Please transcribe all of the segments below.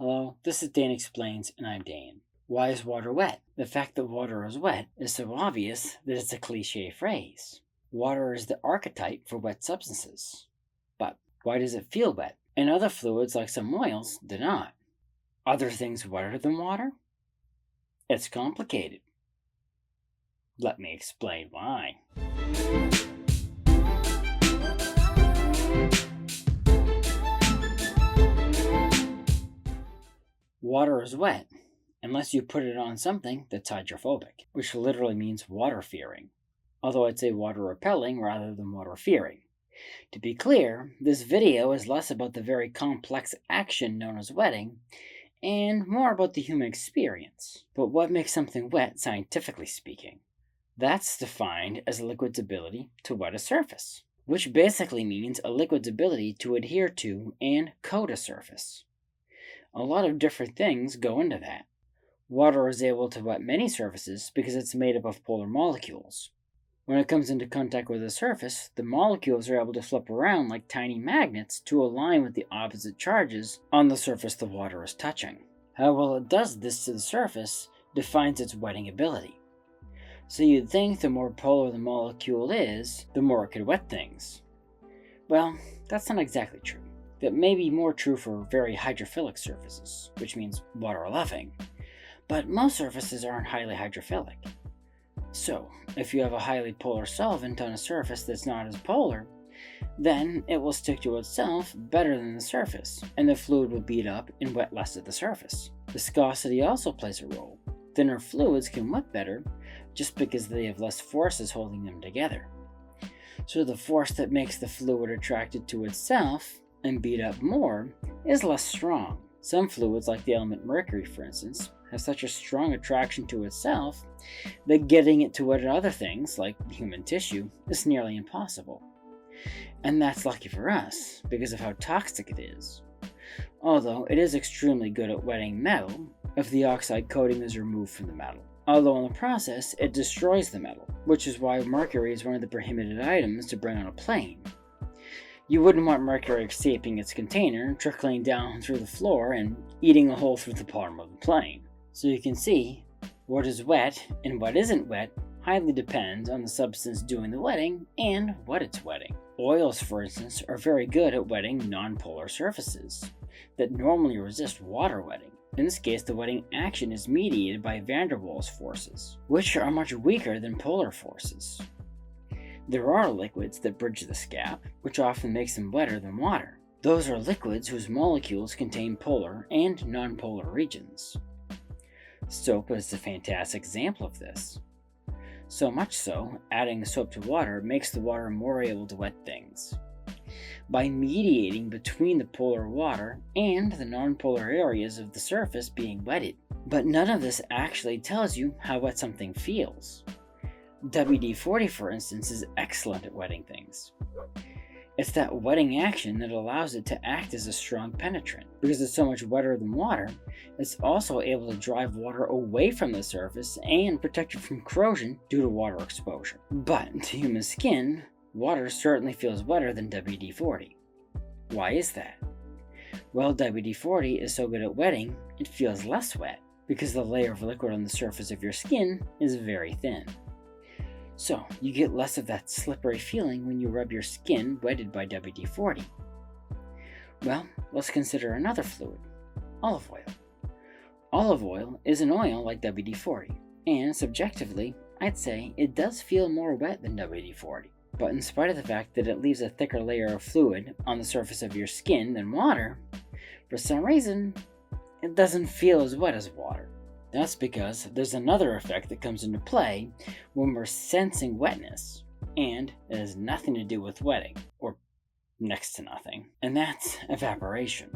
Hello, this is Dan Explains, and I'm Dan. Why is water wet? The fact that water is wet is so obvious that it's a cliche phrase. Water is the archetype for wet substances. But why does it feel wet? And other fluids, like some oils, do not. Are there things wetter than water? It's complicated. Let me explain why. Water is wet unless you put it on something that's hydrophobic, which literally means water-fearing, although I'd say water-repelling rather than water-fearing. To be clear, this video is less about the very complex action known as wetting, and more about the human experience. But what makes something wet, scientifically speaking? That's defined as a liquid's ability to wet a surface, which basically means a liquid's ability to adhere to and coat a surface. A lot of different things go into that. Water is able to wet many surfaces because it's made up of polar molecules. When it comes into contact with a surface, the molecules are able to flip around like tiny magnets to align with the opposite charges on the surface the water is touching. How well it does this to the surface defines its wetting ability. So you'd think the more polar the molecule is, the more it could wet things. Well, that's not exactly true. That may be more true for very hydrophilic surfaces, which means water-loving, but most surfaces aren't highly hydrophilic. So, if you have a highly polar solvent on a surface that's not as polar, then it will stick to itself better than the surface, and the fluid will beat up and wet less at the surface. Viscosity also plays a role. Thinner fluids can wet better just because they have less forces holding them together. So the force that makes the fluid attracted to itself and beat up more is less strong. Some fluids, like the element mercury for instance, have such a strong attraction to itself that getting it to wet other things, like human tissue, is nearly impossible. And that's lucky for us, because of how toxic it is. Although it is extremely good at wetting metal if the oxide coating is removed from the metal. Although in the process, it destroys the metal, which is why mercury is one of the prohibited items to bring on a plane. You wouldn't want mercury escaping its container, trickling down through the floor, and eating a hole through the bottom of the plane. So you can see, what is wet and what isn't wet highly depends on the substance doing the wetting and what it's wetting. Oils, for instance, are very good at wetting nonpolar surfaces that normally resist water wetting. In this case, the wetting action is mediated by van der Waals forces, which are much weaker than polar forces. There are liquids that bridge this gap, which often makes them wetter than water. Those are liquids whose molecules contain polar and nonpolar regions. Soap is a fantastic example of this. So much so, adding soap to water makes the water more able to wet things. By mediating between the polar water and the nonpolar areas of the surface being wetted. But none of this actually tells you how wet something feels. WD-40, for instance, is excellent at wetting things. It's that wetting action that allows it to act as a strong penetrant. Because it's so much wetter than water, it's also able to drive water away from the surface and protect it from corrosion due to water exposure. But to human skin, water certainly feels wetter than WD-40. Why is that? Well, WD-40 is so good at wetting, it feels less wet, because the layer of liquid on the surface of your skin is very thin. So, you get less of that slippery feeling when you rub your skin wetted by WD-40. Well, let's consider another fluid, olive oil. Olive oil is an oil like WD-40, and subjectively, I'd say it does feel more wet than WD-40. But in spite of the fact that it leaves a thicker layer of fluid on the surface of your skin than water, for some reason, it doesn't feel as wet as water. That's because there's another effect that comes into play when we're sensing wetness, and it has nothing to do with wetting, or next to nothing, and that's evaporation.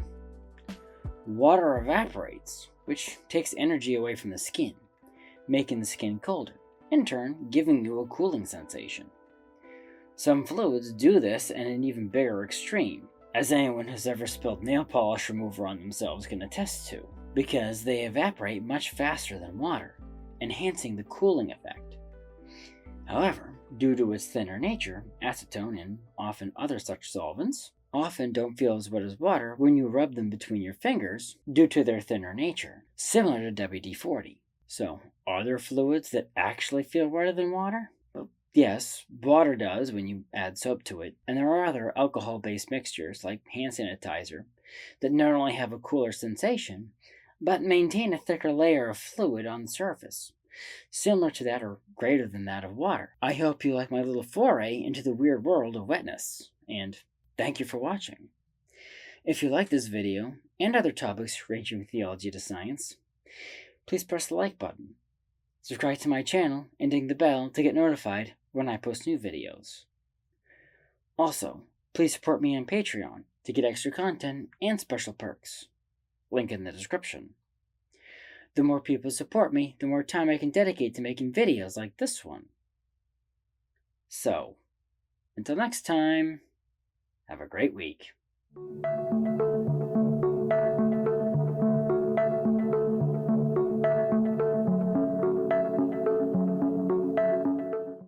Water evaporates, which takes energy away from the skin, making the skin colder, in turn giving you a cooling sensation. Some fluids do this at an even bigger extreme, as anyone who's ever spilled nail polish remover on themselves can attest to, because they evaporate much faster than water, enhancing the cooling effect. However, due to its thinner nature, acetone and often other such solvents, often don't feel as wet as water when you rub them between your fingers due to their thinner nature, similar to WD-40. So, are there fluids that actually feel wetter than water? Well, yes, water does when you add soap to it, and there are other alcohol-based mixtures like hand sanitizer that not only have a cooler sensation, but maintain a thicker layer of fluid on the surface, similar to that or greater than that of water. I hope you like my little foray into the weird world of wetness, and thank you for watching. If you like this video, and other topics ranging from theology to science, please press the like button. Subscribe to my channel and ding the bell to get notified when I post new videos. Also, please support me on Patreon to get extra content and special perks. Link in the description. The more people support me, the more time I can dedicate to making videos like this one. So, until next time, have a great week.